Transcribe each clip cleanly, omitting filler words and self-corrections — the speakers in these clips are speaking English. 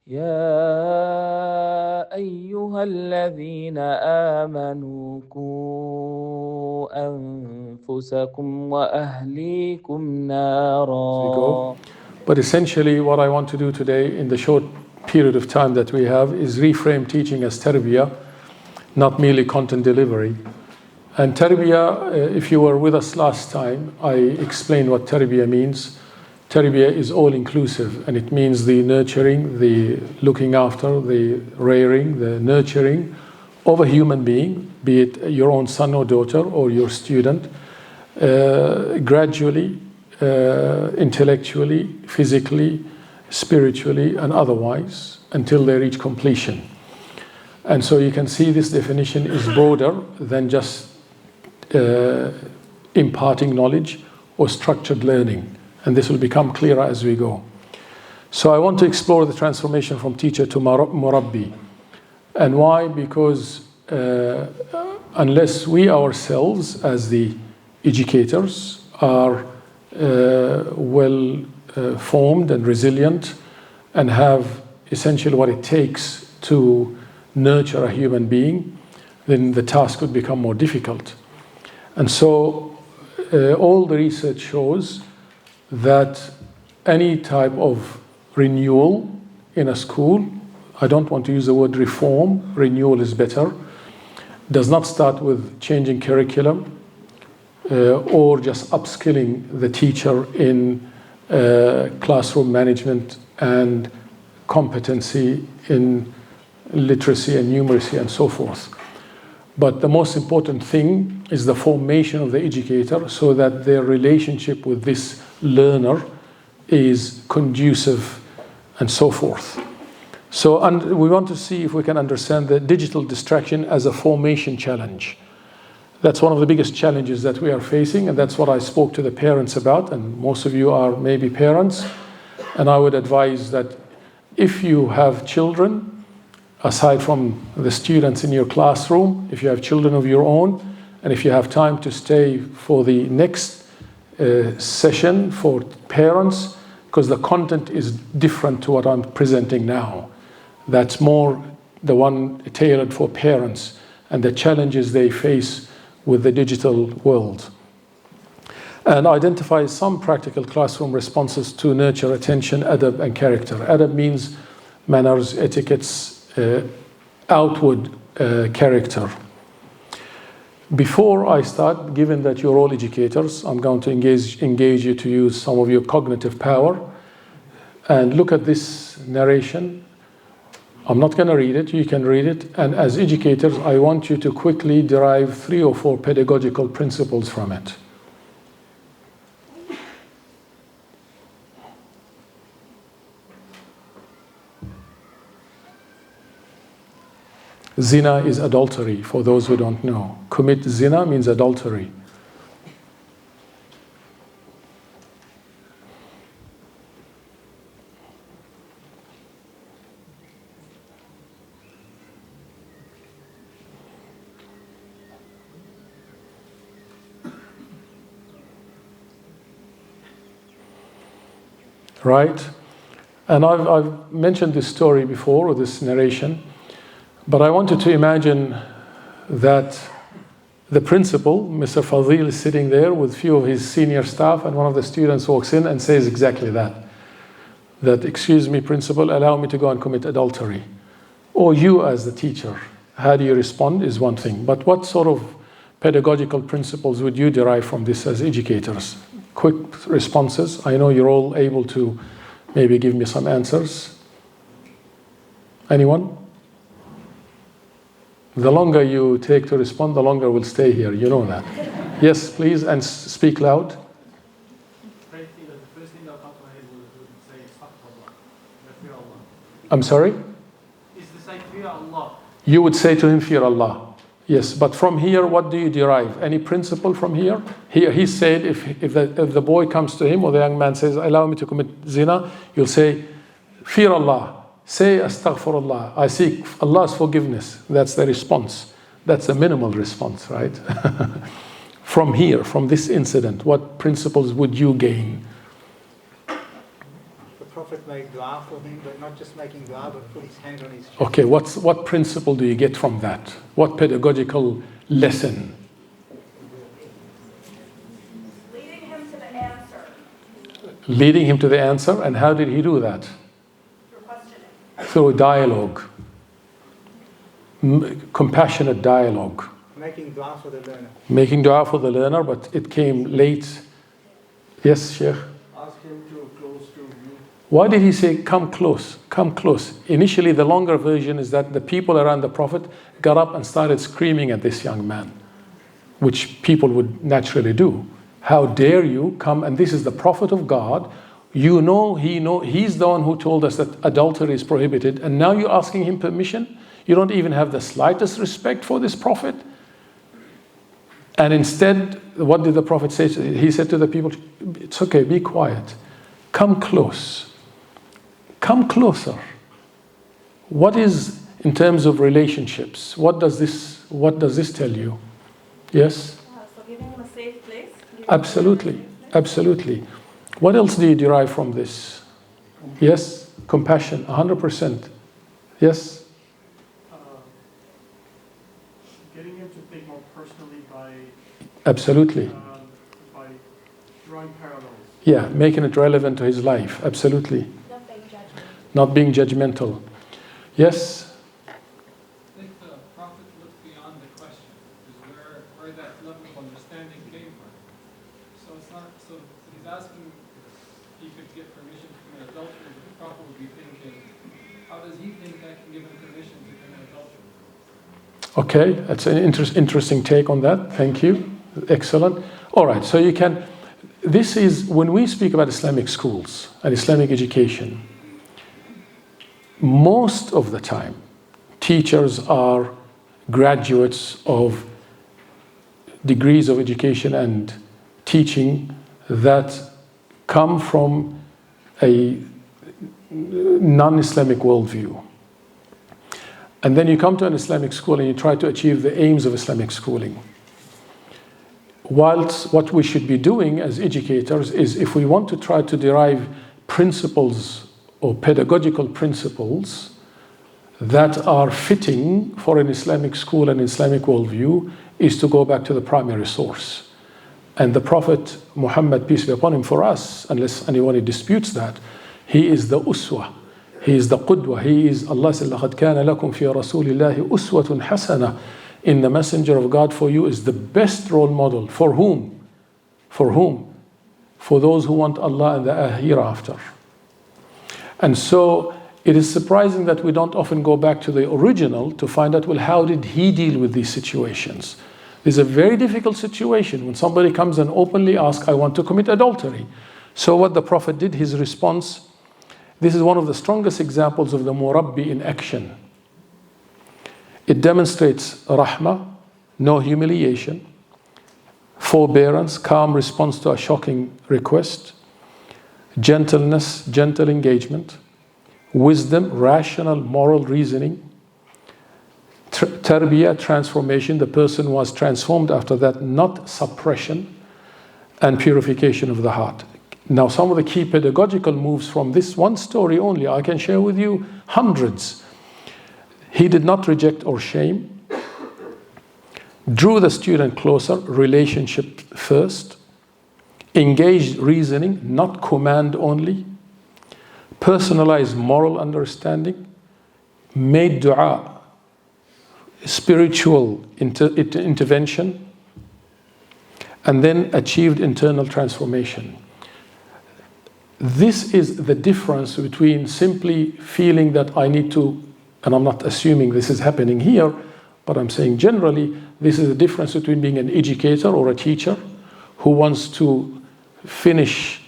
يا أيها الذين آمنوا قوا أنفسكم وأهليكم نارا. But essentially what I want to do today in the short period of time that we have is reframe teaching as tarbiyah, not merely content delivery. And tarbiyah, if you were with us last time, I explained what tarbiyah means. Tarbiyah is all-inclusive, and it means the nurturing, the looking after, the rearing, the nurturing of a human being, be it your own son or daughter or your student, gradually, intellectually, physically, spiritually, and otherwise, until they reach completion. And so you can see this definition is broader than just imparting knowledge or structured learning. And this will become clearer as we go. So I want to explore the transformation from teacher to murabbi. And why? Because unless we ourselves as the educators are well formed and resilient and have essentially what it takes to nurture a human being, then the task would become more difficult. And so all the research shows that any type of renewal in a school, I don't want to use the word reform, renewal is better, does not start with changing curriculum or just upskilling the teacher in classroom management and competency in literacy and numeracy and so forth. But the most important thing is the formation of the educator so that their relationship with this learner is conducive and so forth. So we want to see if we can understand the digital distraction as a formation challenge. That's one of the biggest challenges that we are facing, and that's what I spoke to the parents about, and most of you are maybe parents, and I would advise that if you have children, aside from the students in your classroom, if you have children of your own, and if you have time to stay for the next session for parents, because the content is different to what I'm presenting now. That's more the one tailored for parents and the challenges they face with the digital world. And identify some practical classroom responses to nurture attention, adab, and character. Adab means manners, etiquettes, outward character. Before I start, given that you're all educators, I'm going to engage you to use some of your cognitive power and look at this narration. I'm not going to read it, you can read it, and as educators, I want you to quickly derive 3 or 4 pedagogical principles from it. Zina is adultery, for those who don't know. Commit zina means adultery. Right? And I've mentioned this story before, or this narration. But I wanted to imagine that the principal, Mr. Fadil, is sitting there with a few of his senior staff, and one of the students walks in and says exactly that. That, excuse me, principal, allow me to go and commit adultery. Or you as the teacher, how do you respond is one thing. But what sort of pedagogical principles would you derive from this as educators? Quick responses. I know you're all able to maybe give me some answers. Anyone? The longer you take to respond, the longer we'll stay here. You know that. Yes, please, and speak loud. The first thing that comes to my head was say astaghfirullah, fear Allah. I'm sorry? Is to say fear Allah. You would say to him, fear Allah. Yes, but from here, what do you derive? Any principle from here? He said if the boy comes to him or the young man says, allow me to commit zina, you'll say, fear Allah. Say astaghfirullah, I seek Allah's forgiveness. That's the response. That's a minimal response, right? From here, from this incident, what principles would you gain? The Prophet Prophet made dua for him, but not just making dua, but put his hand on his chest. Okay, what principle do you get from that? What pedagogical lesson? Leading him to the answer. Leading him to the answer, and how did he do that? Through questioning. Through dialogue. Compassionate dialogue. Making dua for the learner. Making dua for the learner, but it came late. Yes, Sheikh? Ask him to close to you. Why did he say, come close, come close? Initially, the longer version is that the people around the Prophet got up and started screaming at this young man, which people would naturally do. How dare you come, and this is the Prophet of God. You know, he's the one who told us that adultery is prohibited, and now you're asking him permission? You don't even have the slightest respect for this Prophet? And instead, what did the Prophet say? He said to the people, it's okay, be quiet. Come close. Come closer. What is, in terms of relationships, what does this tell you? Yes? So giving him a safe place. Absolutely. Absolutely. What else do you derive from this? Yes? Compassion, 100%. Yes? Getting him to think more personally by Absolutely. by drawing parallels. Yeah, making it relevant to his life. Absolutely. Not being judgmental. Not being judgmental. Yes? I think the Prophet looked beyond the question, is where that level of understanding came from. So it's not, so he's asking if he could get permission to commit adultery, but the Prophet would be thinking, how does he think I can give him permission to commit adultery? Okay, that's an interesting take on that. Thank you. Excellent. All right, so you can, this is, when we speak about Islamic schools and Islamic education, most of the time, teachers are graduates of degrees of education and teaching that come from a non-Islamic worldview. And then you come to an Islamic school and you try to achieve the aims of Islamic schooling. Whilst what we should be doing as educators is, if we want to try to derive principles or pedagogical principles that are fitting for an Islamic school and Islamic worldview, is to go back to the primary source. And the Prophet Muhammad, peace be upon him, for us, unless anyone disputes that, he is the uswa. He is the qudwa. He is, Allah said, لَقَدْ كَانَ لَكُمْ فِي رَسُولِ اللَّهِ أُسْوَةٌ حَسَنَةٌ. In the Messenger of God for you is the best role model. For whom? For whom? For those who want Allah and the hereafter. And so it is surprising that we don't often go back to the original to find out, well, how did he deal with these situations? This is a very difficult situation when somebody comes and openly asks, I want to commit adultery. So what the Prophet did, his response, this is one of the strongest examples of the Murabbi in action. It demonstrates rahmah, no humiliation, forbearance, calm response to a shocking request, gentleness, gentle engagement, wisdom, rational, moral reasoning, tarbiyah, transformation, the person was transformed after that, not suppression, and purification of the heart. Now, some of the key pedagogical moves from this one story only, I can share with you hundreds. He did not reject or shame, drew the student closer, relationship first, engaged reasoning, not command only, personalized moral understanding, made dua, spiritual intervention, and then achieved internal transformation. This is the difference between simply feeling that I need to, and I'm not assuming this is happening here, but I'm saying generally, this is the difference between being an educator or a teacher who wants to finish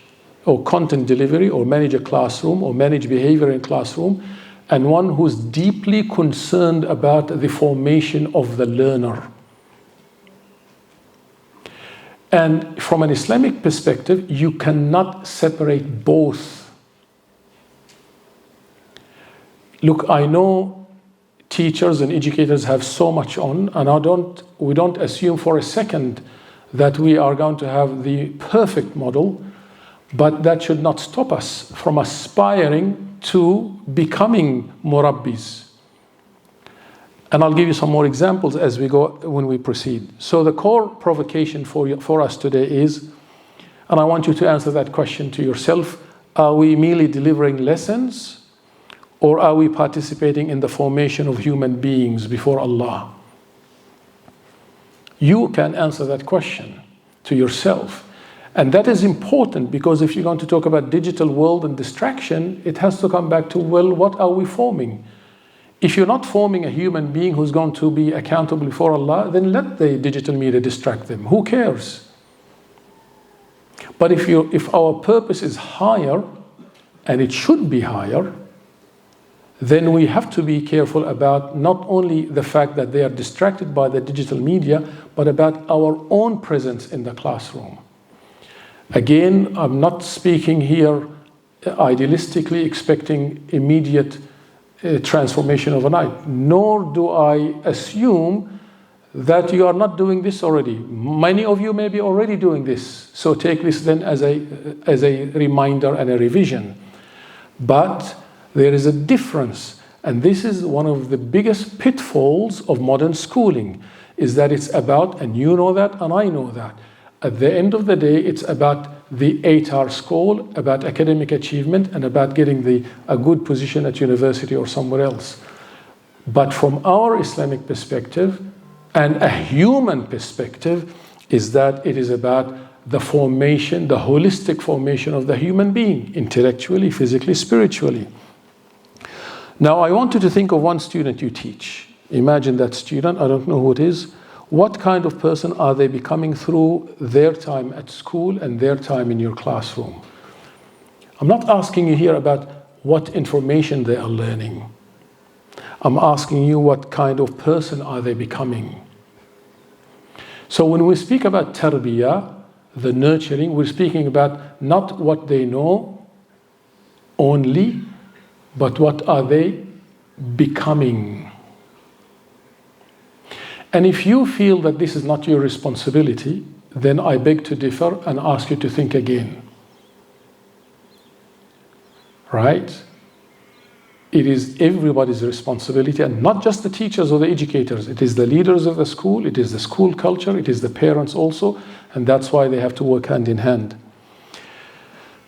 or content delivery or manage a classroom or manage behavior in classroom, and one who's deeply concerned about the formation of the learner. And from an Islamic perspective, you cannot separate both. Look, I know teachers and educators have so much on, and we don't assume for a second that we are going to have the perfect model, But that should not stop us from aspiring to becoming murabbis. And I'll give you some more examples as we go, when we proceed. So the core provocation for us today is, and I want you to answer that question to yourself, are we merely delivering lessons, or are we participating in the formation of human beings before Allah? You can answer that question to yourself. And that is important, because if you're going to talk about digital world and distraction, it has to come back to, well, what are we forming? If you're not forming a human being who's going to be accountable before Allah, then let the digital media distract them. Who cares? But if our purpose is higher, and it should be higher, then we have to be careful about not only the fact that they are distracted by the digital media, but about our own presence in the classroom. Again, I'm not speaking here idealistically expecting immediate transformation overnight, nor do I assume that you are not doing this already. Many of you may be already doing this, so take this then as a reminder and a revision. But there is a difference, and this is one of the biggest pitfalls of modern schooling, is that it's about, and you know that and I know that, at the end of the day it's about the 8-hour score, about academic achievement, and about getting a good position at university or somewhere else. But from our Islamic perspective and a human perspective, is that it is about the formation, the holistic formation of the human being, intellectually, physically, spiritually. Now, I want you to think of one student you teach. Imagine that student, I don't know who it is. What kind of person are they becoming through their time at school and their time in your classroom? I'm not asking you here about what information they are learning. I'm asking you what kind of person are they becoming. So when we speak about tarbiyah, the nurturing, we're speaking about not what they know only, but what are they becoming. And if you feel that this is not your responsibility, then I beg to differ and ask you to think again. Right? It is everybody's responsibility, and not just the teachers or the educators. It is the leaders of the school, it is the school culture, it is the parents also, and that's why they have to work hand in hand.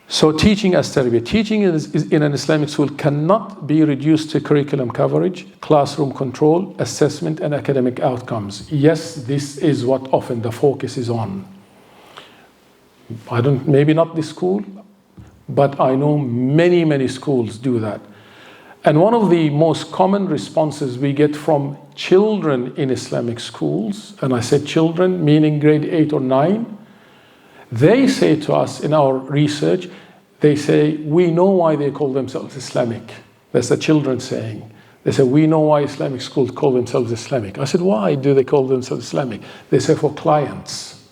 So teaching as tarbiyah, teaching in an Islamic school cannot be reduced to curriculum coverage, classroom control, assessment, and academic outcomes. Yes, this is what often the focus is on. Maybe not this school, but I know many schools do that. And one of the most common responses we get from children in Islamic schools, and I said children meaning grade 8 or 9, they say to us in our research, they say, we know why they call themselves Islamic. That's the children saying. They say, we know why Islamic schools call themselves Islamic. I said, why do they call themselves Islamic? They say, for clients.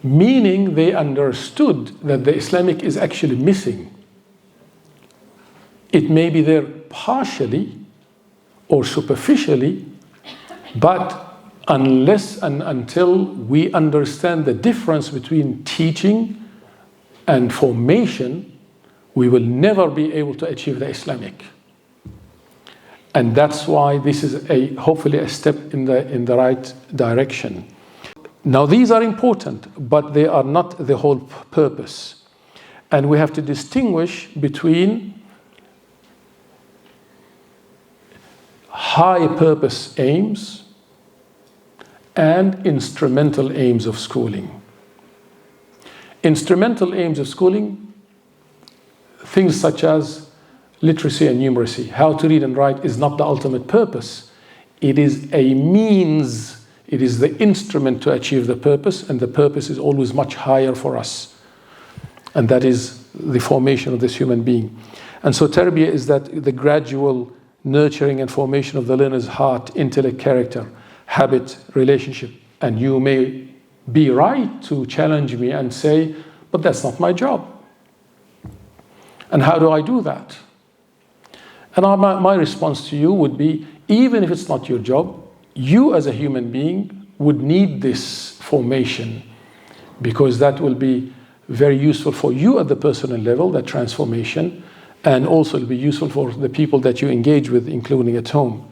Meaning they understood that the Islamic is actually missing. It may be there partially or superficially, but unless and until we understand the difference between teaching and formation, we will never be able to achieve the Islamic. And that's why this is hopefully a step in the right direction. Now these are important, but they are not the whole purpose. And we have to distinguish between high purpose aims and instrumental aims of schooling. Instrumental aims of schooling, things such as literacy and numeracy, how to read and write, is not the ultimate purpose. It is a means, it is the instrument to achieve the purpose, and the purpose is always much higher for us. And that is the formation of this human being. And so tarbiyah is that the gradual nurturing and formation of the learner's heart, intellect, character, habit, relationship. And you may be right to challenge me and say, but that's not my job. And how do I do that? And my response to you would be, even if it's not your job, you as a human being would need this formation because that will be very useful for you at the personal level, that transformation, and also it'll be useful for the people that you engage with, including at home.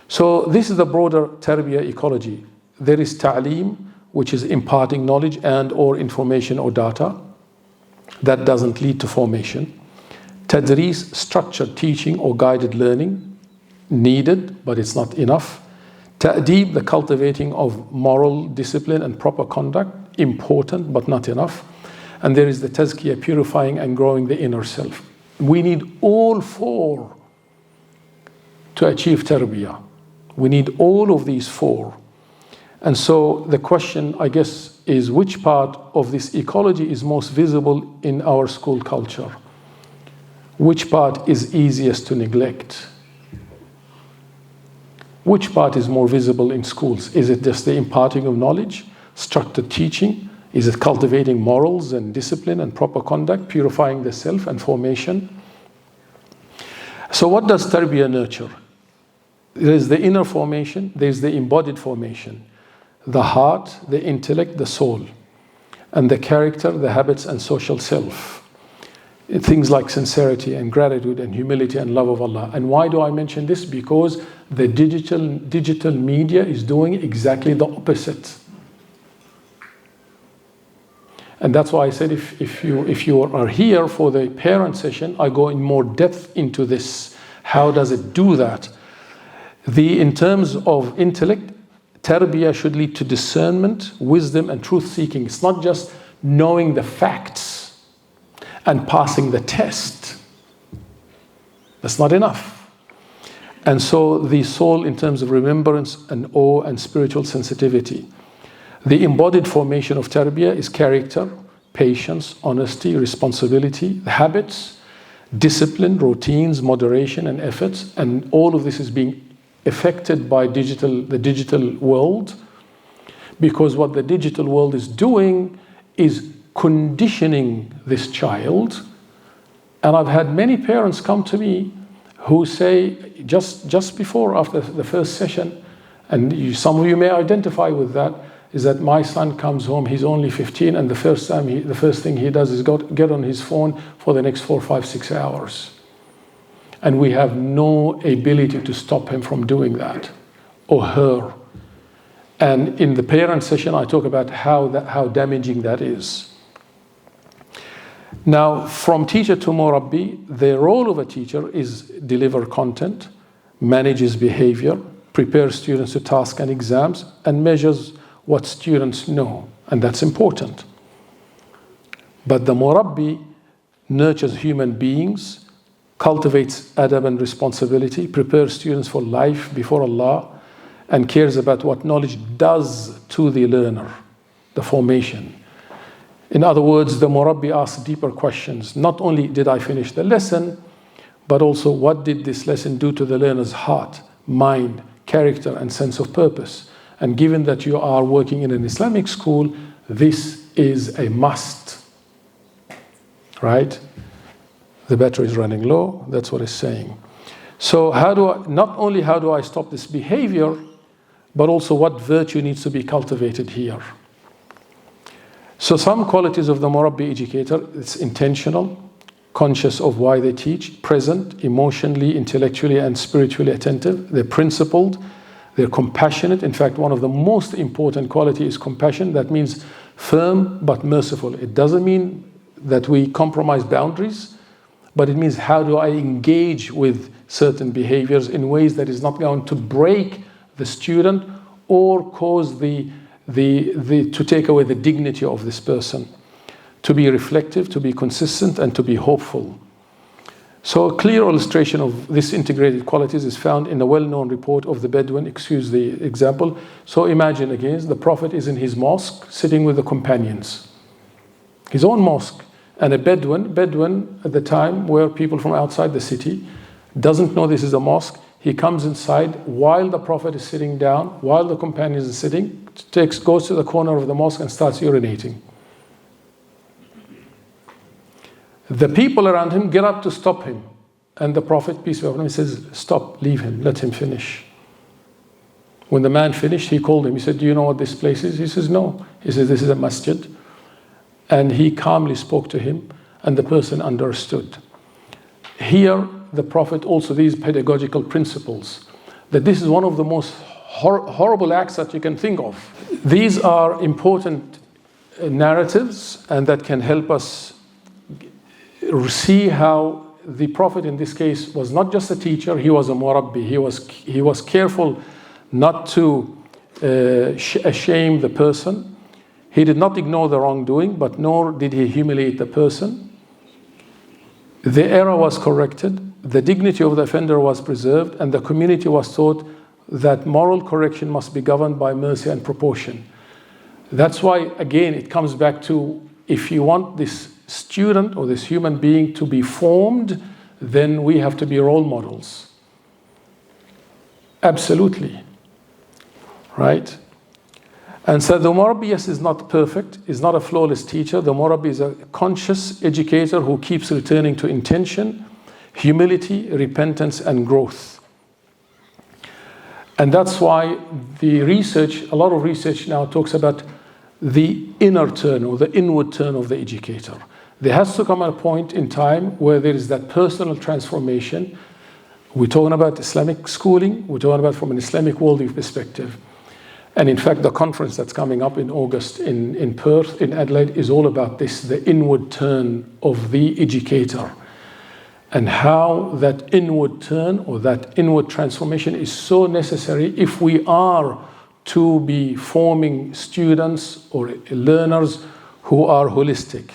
So this is the broader tarbiyah ecology. There is ta'aleem, which is imparting knowledge and or information or data. That doesn't lead to formation. Tadrees, structured teaching or guided learning, needed, but it's not enough. Ta'deeb, the cultivating of moral discipline and proper conduct, important but not enough. And there is the tazkiyah, purifying and growing the inner self. We need all four to achieve tarbiyah. We need all of these four. And so the question, I guess, is which part of this ecology is most visible in our school culture? Which part is easiest to neglect? Which part is more visible in schools? Is it just the imparting of knowledge, structured teaching? Is it cultivating morals and discipline and proper conduct, purifying the self and formation? So what does tarbiyah nurture? There is the inner formation, there is the embodied formation, the heart, the intellect, the soul, and the character, the habits and social self. Things like sincerity and gratitude and humility and love of Allah. And why do I mention this? Because the digital media is doing exactly the opposite. And that's why I said if you are here for the parent session, I go in more depth into this. How does it do that? In terms of intellect, tarbiyah should lead to discernment, wisdom and truth seeking. It's not just knowing the facts and passing the test. That's not enough. And so the soul, in terms of remembrance and awe and spiritual sensitivity. The embodied formation of tarbiyah is character, patience, honesty, responsibility, habits, discipline, routines, moderation and efforts. And all of this is being affected by the digital world, because what the digital world is doing is conditioning this child. And I've had many parents come to me who say, just before, after the first session, and some of you may identify with that, is that my son comes home, he's only 15, and the first thing he does is get on his phone for the next 4, 5, 6 hours. And we have no ability to stop him from doing that, or her. And in the parent session, I talk about how damaging that is. Now, from teacher to murabbi, the role of a teacher is deliver content, manages behavior, prepares students to tasks and exams, and measures what students know, and that's important. But the murabbi nurtures human beings, cultivates adab and responsibility, prepares students for life before Allah, and cares about what knowledge does to the learner, the formation. In other words, the murabbi asks deeper questions. Not only did I finish the lesson, but also what did this lesson do to the learner's heart, mind, character, and sense of purpose? And given that you are working in an Islamic school, this is a must, right? The battery is running low, that's what it's saying. So not only how do I stop this behavior, but also what virtue needs to be cultivated here. So some qualities of the murabbi educator: it's intentional, conscious of why they teach, present, emotionally, intellectually, and spiritually attentive. They're principled, they're compassionate. In fact, one of the most important qualities is compassion. That means firm but merciful. It doesn't mean that we compromise boundaries, but it means how do I engage with certain behaviors in ways that is not going to break the student or cause to take away the dignity of this person. To be reflective, to be consistent, and to be hopeful. So a clear illustration of this integrated qualities is found in a well-known report of the Bedouin. Excuse the example. So imagine again, the Prophet is in his mosque sitting with the companions. His own mosque. And a Bedouin at the time were people from outside the city, doesn't know this is a mosque. He comes inside while the Prophet is sitting down, while the companions are sitting, goes to the corner of the mosque and starts urinating. The people around him get up to stop him. And the Prophet, peace be upon him, says, stop, leave him, let him finish. When the man finished, he called him. He said, do you know what this place is? He says, no. He says, this is a masjid. and he calmly spoke to him, and the person understood. Here, the Prophet also, these pedagogical principles, that this is one of the most horrible acts that you can think of. These are important narratives, and that can help us see how the Prophet in this case was not just a teacher, he was a murabbi. He was careful not to shame the person. He did not ignore the wrongdoing, but nor did he humiliate the person. The error was corrected, the dignity of the offender was preserved, and the community was taught that moral correction must be governed by mercy and proportion. That's why, again, it comes back to, if you want this student or this human being to be formed, then we have to be role models. Absolutely. Right? And so the Murabbi, yes, is not perfect, is not a flawless teacher. The Murabbi is a conscious educator who keeps returning to intention, humility, repentance, and growth. And that's why the research, a lot of research now talks about the inner turn or the inward turn of the educator. There has to come a point in time where there is that personal transformation. We're talking about Islamic schooling, we're talking about from an Islamic worldview perspective. And in fact, the conference that's coming up in August in Perth, in Adelaide, is all about this, the inward turn of the educator. And how that inward turn or that inward transformation is so necessary if we are to be forming students or learners who are holistic.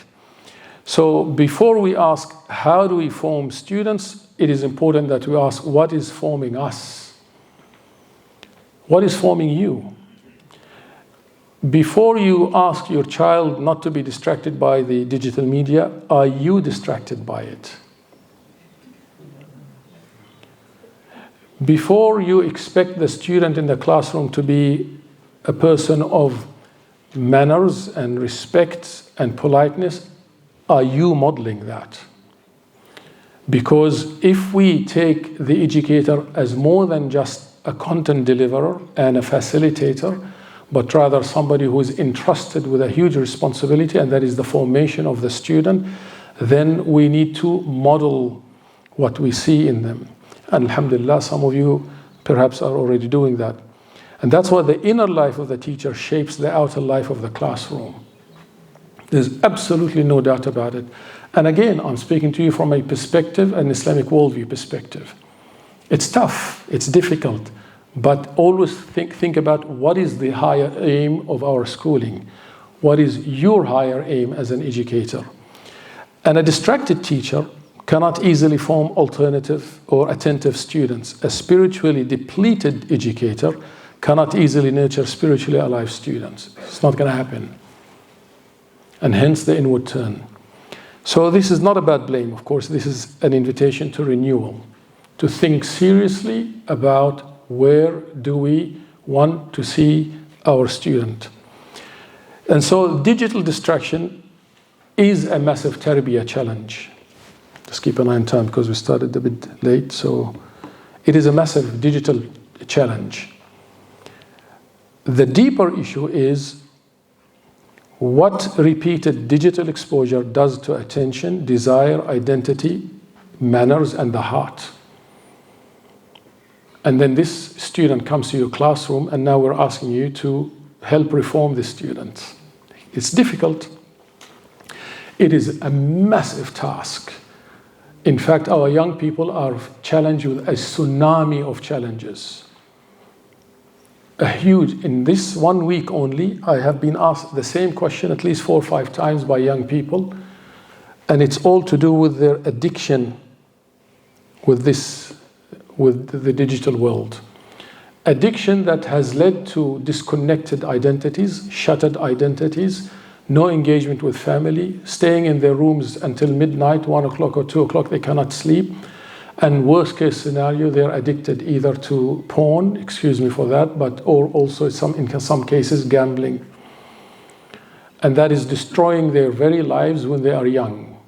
So before we ask how do we form students, it is important that we ask what is forming us? What is forming you? Before you ask your child not to be distracted by the digital media, are you distracted by it? Before you expect the student in the classroom to be a person of manners and respect and politeness, are you modeling that? Because if we take the educator as more than just a content deliverer and a facilitator, but rather somebody who is entrusted with a huge responsibility, and that is the formation of the student, then we need to model what we see in them. And alhamdulillah, some of you perhaps are already doing that. And that's why the inner life of the teacher shapes the outer life of the classroom. There's absolutely no doubt about it. And again, I'm speaking to you from a perspective, an Islamic worldview perspective. It's tough, it's difficult, but always think about what is the higher aim of our schooling. What is your higher aim as an educator? And a distracted teacher cannot easily form alternative or attentive students. A spiritually depleted educator cannot easily nurture spiritually alive students. It's not going to happen. And hence the inward turn. So this is not about blame, of course. This is an invitation to renewal, to think seriously about where do we want to see our student. And so digital distraction is a massive tarbiyah challenge. Just keep an eye on time because we started a bit late. So it is a massive digital challenge. The deeper issue is what repeated digital exposure does to attention, desire, identity, manners, and the heart. And then this student comes to your classroom, and now we're asking you to help reform this student. It's difficult. It is a massive task. In fact, our young people are challenged with a tsunami of challenges. In this 1 week only, I have been asked the same question at least 4 or 5 times by young people, and it's all to do with their addiction with the digital world. Addiction that has led to disconnected identities, shattered identities, no engagement with family, staying in their rooms until midnight, 1 o'clock or 2 o'clock, they cannot sleep. And worst case scenario, they're addicted either to porn, excuse me for that, or also in some cases gambling. And that is destroying their very lives when they are young.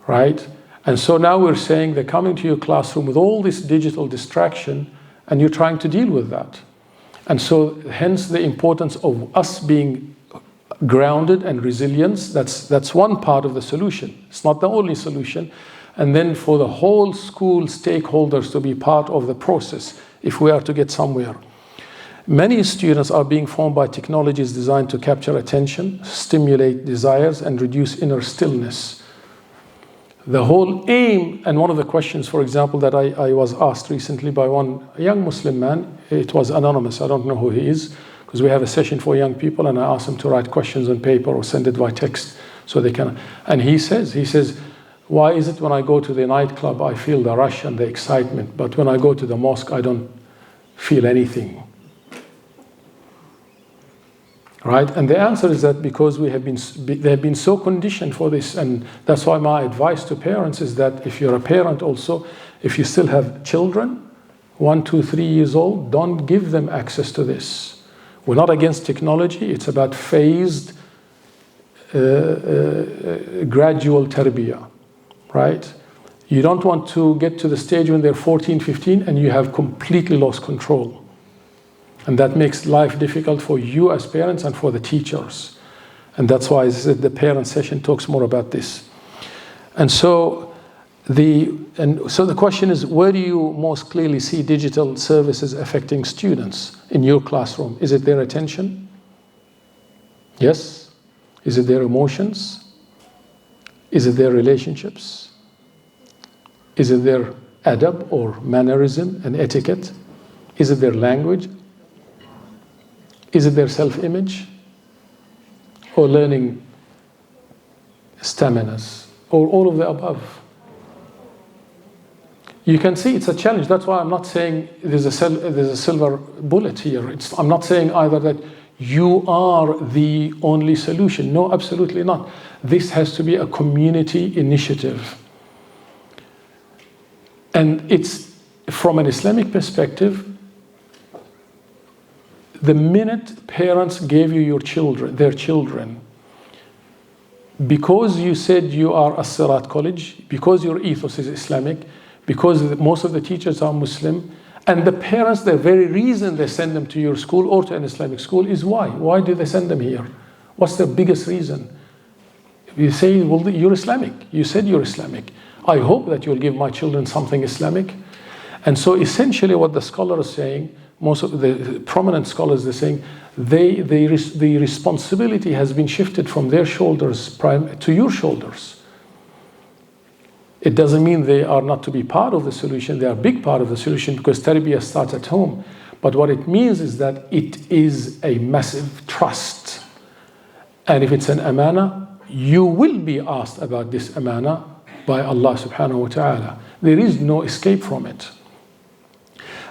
Right? And so now we're saying they're coming to your classroom with all this digital distraction, and you're trying to deal with that. And so hence the importance of us being grounded and resilience. That's one part of the solution. It's not the only solution. And then for the whole school stakeholders to be part of the process if we are to get somewhere. Many students are being formed by technologies designed to capture attention, stimulate desires, and reduce inner stillness. The whole aim, and one of the questions, for example, that I was asked recently by one young Muslim man, it was anonymous, I don't know who he is, because we have a session for young people, and I asked him to write questions on paper or send it by text so they can. And he says, why is it when I go to the nightclub I feel the rush and the excitement, but when I go to the mosque I don't feel anything? Right? And the answer is that because they have been so conditioned for this, and that's why my advice to parents is that if you're a parent also, if you still have children, 1, 2, 3 years old, don't give them access to this. We're not against technology, it's about phased, gradual tarbiyah, right? You don't want to get to the stage when they're 14, 15 and you have completely lost control. And that makes life difficult for you as parents and for the teachers. And that's why I said the parent session talks more about this. And so the question is, where do you most clearly see digital services affecting students in your classroom? Is it their attention? Yes? Is it their emotions? Is it their relationships? Is it their adab or mannerism and etiquette? Is it their language? Is it their self-image? Or learning staminas? Or all of the above? You can see it's a challenge. That's why I'm not saying there's a silver bullet here. I'm not saying either that you are the only solution. No, absolutely not. This has to be a community initiative. And it's, from an Islamic perspective, the minute parents gave you their children, because you said you are a Siraat College, because your ethos is Islamic, because most of the teachers are Muslim, and the parents, the very reason they send them to your school or to an Islamic school is why? Why do they send them here? What's the biggest reason? You say, well, you're Islamic. You said you're Islamic. I hope that you'll give my children something Islamic. And so essentially what the scholar is saying, most of the prominent scholars are saying, the responsibility has been shifted from their shoulders to your shoulders. It doesn't mean they are not to be part of the solution. They are a big part of the solution because tarbiyah starts at home. But what it means is that it is a massive trust. And if it's an amanah, you will be asked about this amanah by Allah subhanahu wa ta'ala. There is no escape from it.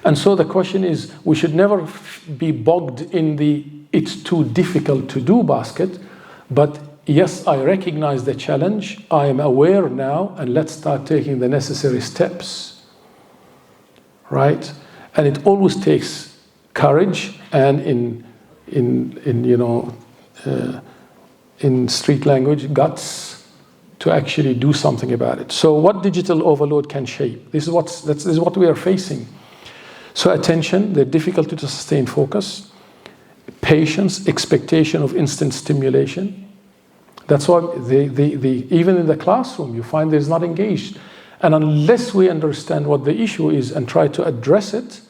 And so the question is, we should never be bogged in the it's too difficult to do basket, but yes, I recognize the challenge, I am aware now, and let's start taking the necessary steps, right? And it always takes courage and in street language, guts to actually do something about it. So what digital overload can shape? This is what we are facing. So attention, the difficulty to sustain focus, patience, expectation of instant stimulation. That's why even in the classroom, you find there's not engaged. And unless we understand what the issue is and try to address it,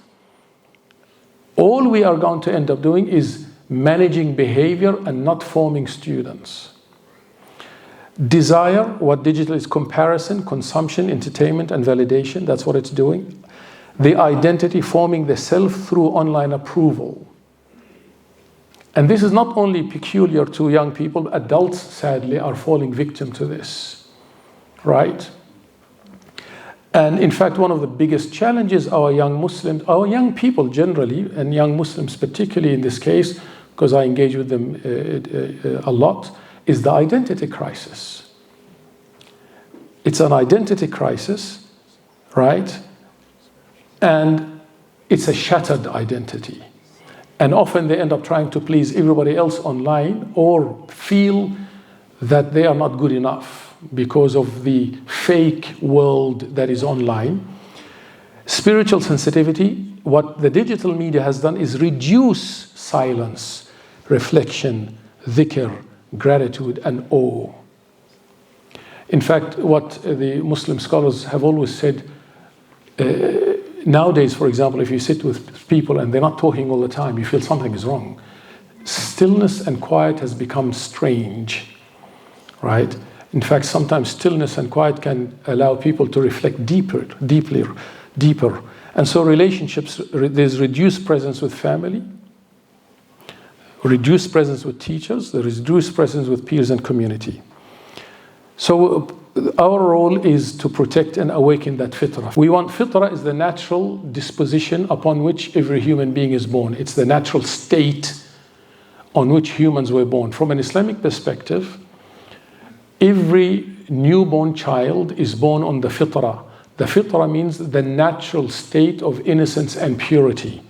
all we are going to end up doing is managing behavior and not forming students. Desire, what digital is: comparison, consumption, entertainment, and validation. That's what it's doing. The identity, forming the self through online approval. And this is not only peculiar to young people, adults sadly are falling victim to this, right? And in fact, one of the biggest challenges our young people generally, and young Muslims particularly in this case, because I engage with them a lot, is the identity crisis. It's an identity crisis, right? And it's a shattered identity. And often they end up trying to please everybody else online or feel that they are not good enough because of the fake world that is online. Spiritual sensitivity, what the digital media has done is reduce silence, reflection, dhikr, gratitude, and awe. In fact, what the Muslim scholars have always said, nowadays, for example, if you sit with people and they're not talking all the time, you feel something is wrong. Stillness and quiet has become strange, right? In fact, sometimes stillness and quiet can allow people to reflect deeper. And so relationships, there's reduced presence with family, reduced presence with teachers, the reduced presence with peers and community. So our role is to protect and awaken that fitrah. We want fitrah is the natural disposition upon which every human being is born. It's the natural state on which humans were born. From an Islamic perspective, every newborn child is born on the fitrah. The fitrah means the natural state of innocence and purity.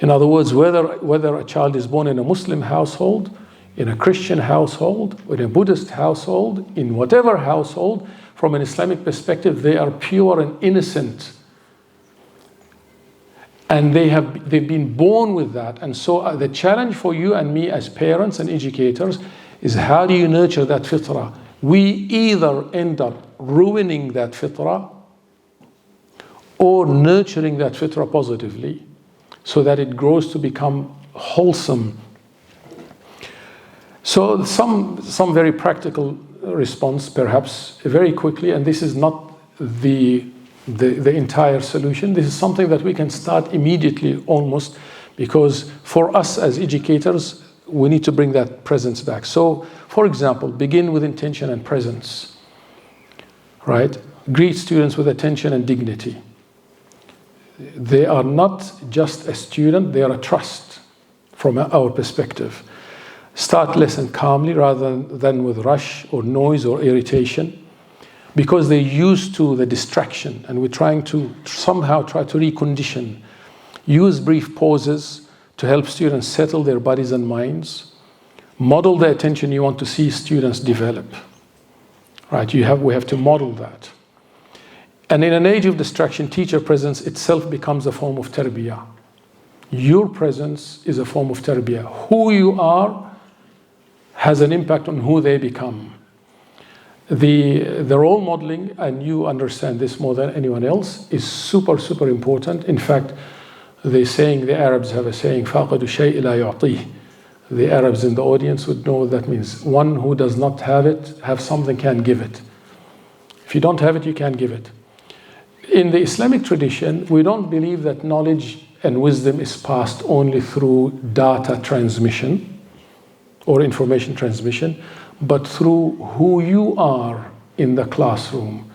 In other words, whether a child is born in a Muslim household, in a Christian household, in a Buddhist household, in whatever household, from an Islamic perspective, they are pure and innocent. And they've been born with that. And so the challenge for you and me as parents and educators is, how do you nurture that fitrah? We either end up ruining that fitrah or nurturing that fitrah positively so that it grows to become wholesome. So some very practical response, perhaps, very quickly, and this is not the entire solution. This is something that we can start immediately almost, because for us as educators, we need to bring that presence back. So, for example, begin with intention and presence, right? Greet students with attention and dignity. They are not just a student, they are a trust from our perspective. Start lesson calmly rather than with rush or noise or irritation, because they're used to the distraction, and we're trying to somehow try to recondition. Use brief pauses to help students settle their bodies and minds. Model the attention you want to see students develop. Right? We have to model that. And in an age of distraction, teacher presence itself becomes a form of tarbiyah. Your presence is a form of tarbiyah. Who you are has an impact on who they become. The role modeling, and you understand this more than anyone else, is super, super important. In fact, the Arabs have a saying, فَاقَدُ الشَّيْءِ لَا يُعْطِيهِ. The Arabs in the audience would know what that means. One who does not have something, can give it. If you don't have it, you can't give it. In the Islamic tradition, we don't believe that knowledge and wisdom is passed only through data transmission or information transmission, but through who you are in the classroom,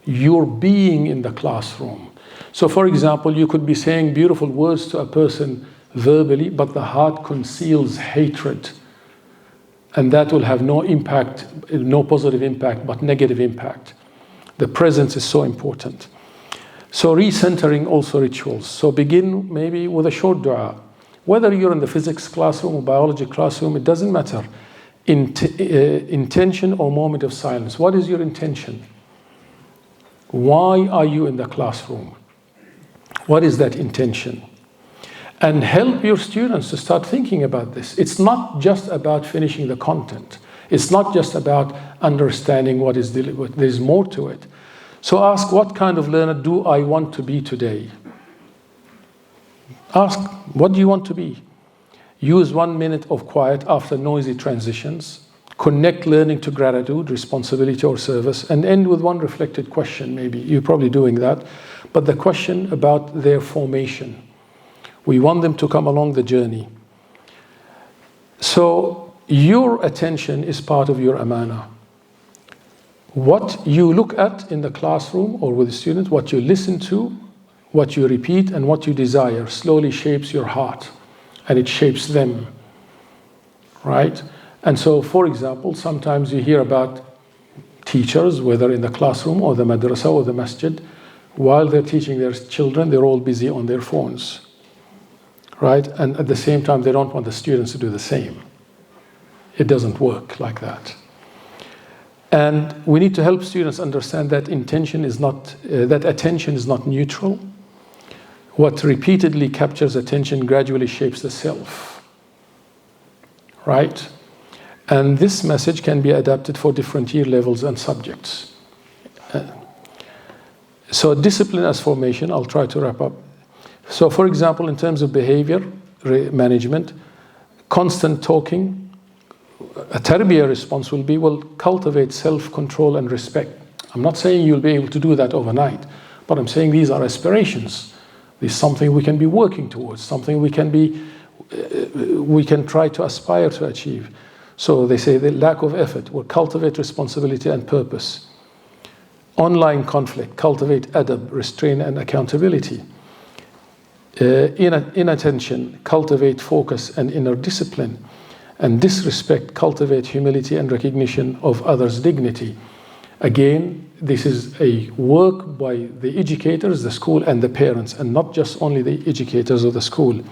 your being in the classroom. So, for example, you could be saying beautiful words to a person verbally, but the heart conceals hatred. And that will have no impact, no positive impact, but negative impact. The presence is so important. So recentering also rituals. So begin maybe with a short dua. Whether you're in the physics classroom or biology classroom, it doesn't matter. Intention or moment of silence. What is your intention? Why are you in the classroom? What is that intention? And help your students to start thinking about this. It's not just about finishing the content. It's not just about understanding what is delivered. There's more to it. So ask, what kind of learner do I want to be today? Ask, what do you want to be? Use 1 minute of quiet after noisy transitions. Connect learning to gratitude, responsibility, or service, and end with one reflected question, maybe. You're probably doing that. But the question about their formation. We want them to come along the journey. So your attention is part of your amanah. What you look at in the classroom or with the students, what you listen to, what you repeat, and what you desire slowly shapes your heart, and it shapes them, right? And so, for example, sometimes you hear about teachers, whether in the classroom or the madrasa or the masjid, while they're teaching their children, they're all busy on their phones, right? And at the same time, they don't want the students to do the same. It doesn't work like that. And we need to help students understand that attention is not neutral. What repeatedly captures attention gradually shapes the self, right? And this message can be adapted for different year levels and subjects. So discipline as formation, I'll try to wrap up. So for example, in terms of behavior management, constant talking, a tarbiyah response will be, well, cultivate self-control and respect. I'm not saying you'll be able to do that overnight, but I'm saying these are aspirations. This is something we can be working towards, something we can try to aspire to achieve. So they say the lack of effort will cultivate responsibility and purpose. Online conflict, cultivate adab, restraint and accountability. Inattention, cultivate focus and inner discipline. And disrespect, cultivate humility and recognition of others' dignity. Again, this is a work by the educators, the school and the parents, and not just only the educators of the school.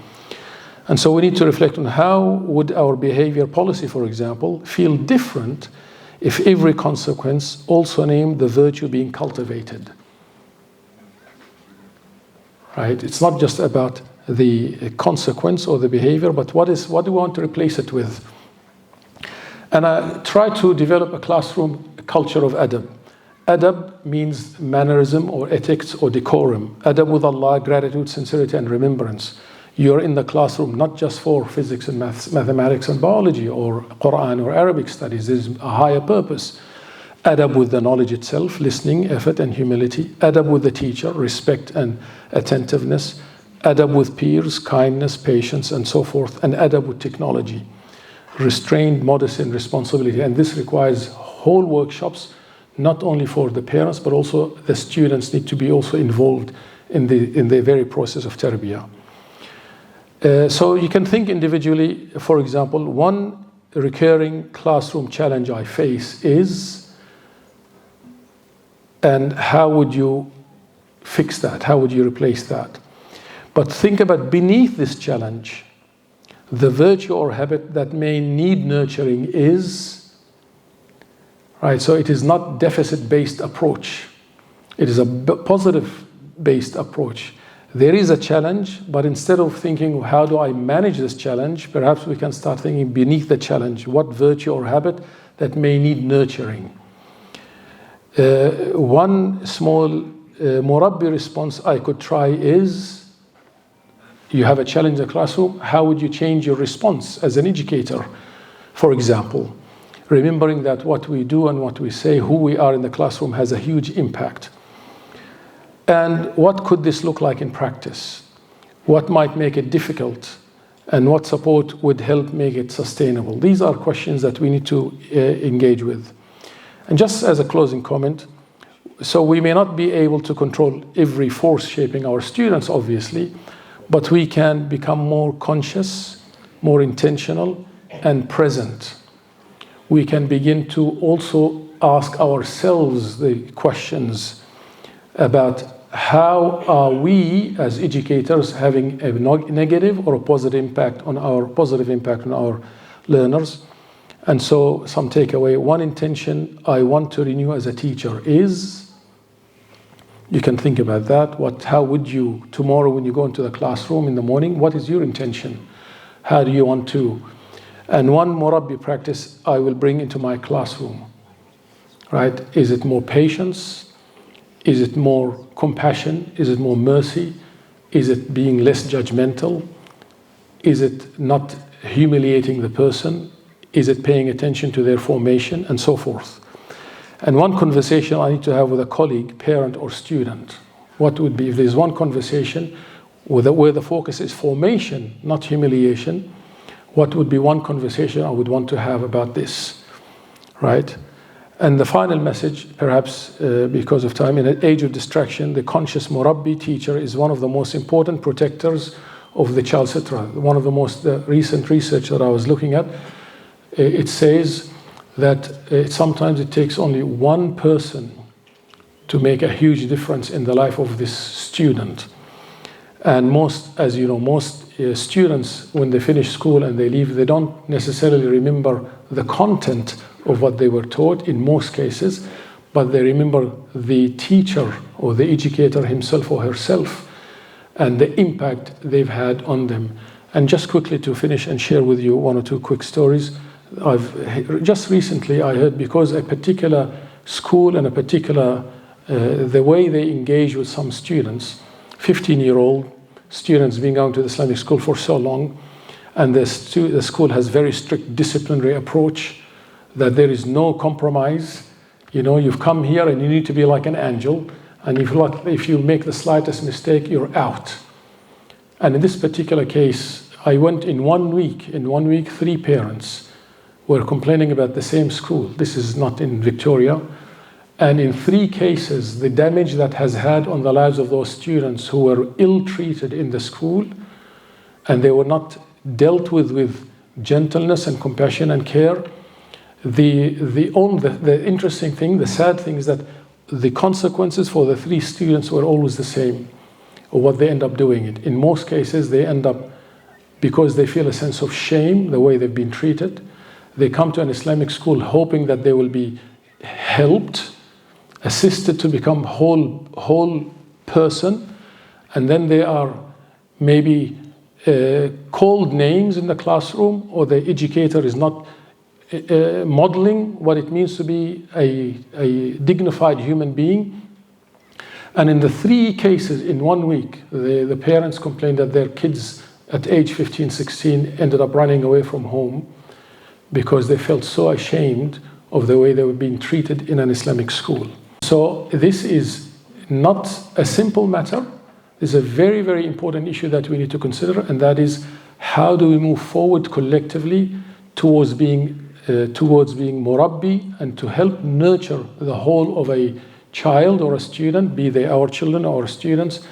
And so we need to reflect on how would our behavior policy, for example, feel different if every consequence also named the virtue being cultivated. Right? It's not just about the consequence or the behavior, but what do we want to replace it with? And I try to develop a classroom culture of adab. Adab means mannerism or ethics or decorum. Adab with Allah, gratitude, sincerity and remembrance. You're in the classroom not just for physics and mathematics and biology or Quran or Arabic studies. There's a higher purpose. Adab with the knowledge itself, listening, effort and humility. Adab with the teacher, respect and attentiveness. Adab with peers, kindness, patience and so forth. And adab with technology. Restrained, modesty and responsibility. And this requires whole workshops, not only for the parents, but also the students need to be also involved in the very process of tarbiyah. So you can think individually, for example, one recurring classroom challenge I face is, and how would you fix that? How would you replace that? But think about beneath this challenge, the virtue or habit that may need nurturing is, right? So it is not deficit-based approach. It is a positive-based approach. There is a challenge, but instead of thinking, how do I manage this challenge, perhaps we can start thinking beneath the challenge, what virtue or habit that may need nurturing. One small Murabbi response I could try is, you have a challenge in the classroom, how would you change your response as an educator, for example? Remembering that what we do and what we say, who we are in the classroom has a huge impact. And what could this look like in practice? What might make it difficult? And what support would help make it sustainable? These are questions that we need to engage with. And just as a closing comment, so we may not be able to control every force shaping our students, obviously, but we can become more conscious, more intentional, and present. We can begin to also ask ourselves the questions about how are we as educators having a negative or a positive impact on our learners. And so some takeaway, one intention I want to renew as a teacher is, you can think about that. How would you, tomorrow when you go into the classroom in the morning, what is your intention? How do you want to? And one Murabbi practice I will bring into my classroom, right? Is it more patience? Is it more compassion? Is it more mercy? Is it being less judgmental? Is it not humiliating the person? Is it paying attention to their formation? And so forth. And one conversation I need to have with a colleague, parent or student. What would be, if there's one conversation where the focus is formation, not humiliation, what would be one conversation I would want to have about this, right? And the final message, perhaps because of time, in an age of distraction, the conscious Murabbi teacher is one of the most important protectors of the child sitra. One of the most recent research that I was looking at, it says that sometimes it takes only one person to make a huge difference in the life of this student. And most students, when they finish school and they leave, they don't necessarily remember the content of what they were taught in most cases, but they remember the teacher or the educator himself or herself and the impact they've had on them. And just quickly to finish and share with you one or two quick stories. just recently I heard, because a particular school and a particular the way they engage with some students, 15-year-old students being going to the Islamic school for so long, and the school has very strict disciplinary approach, that there is no compromise. You know, you've come here and you need to be like an angel, and if you make the slightest mistake, you're out. And in this particular case, I went in 1 week. In 1 week, 3 parents were complaining about the same school. This is not in Victoria. And in 3 cases, the damage that has had on the lives of those students who were ill-treated in the school, and they were not dealt with gentleness and compassion and care. The interesting thing, the sad thing, is that the consequences for the 3 students were always the same, or what they end up doing it. In most cases, they end up, because they feel a sense of shame, the way they've been treated, they come to an Islamic school hoping that they will be helped, assisted to become whole person, and then they are maybe called names in the classroom, or the educator is not modeling what it means to be a dignified human being. And in the 3 cases in 1 week, the parents complained that their kids at age 15, 16 ended up running away from home because they felt so ashamed of the way they were being treated in an Islamic school. So this is not a simple matter. This is a very, very important issue that we need to consider, and that is, how do we move forward collectively towards being murabbi, and to help nurture the whole of a child or a student, be they our children or our students,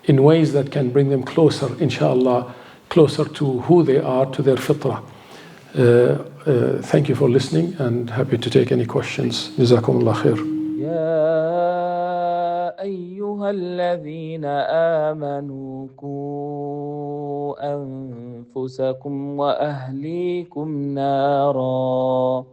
in ways that can bring them closer, inshallah, closer to who they are, to their fitrah. Thank you for listening, and happy to take any questions. Jazakumullah khair. يا أيها الذين آمنوا قوا أنفسكم وأهليكم نارا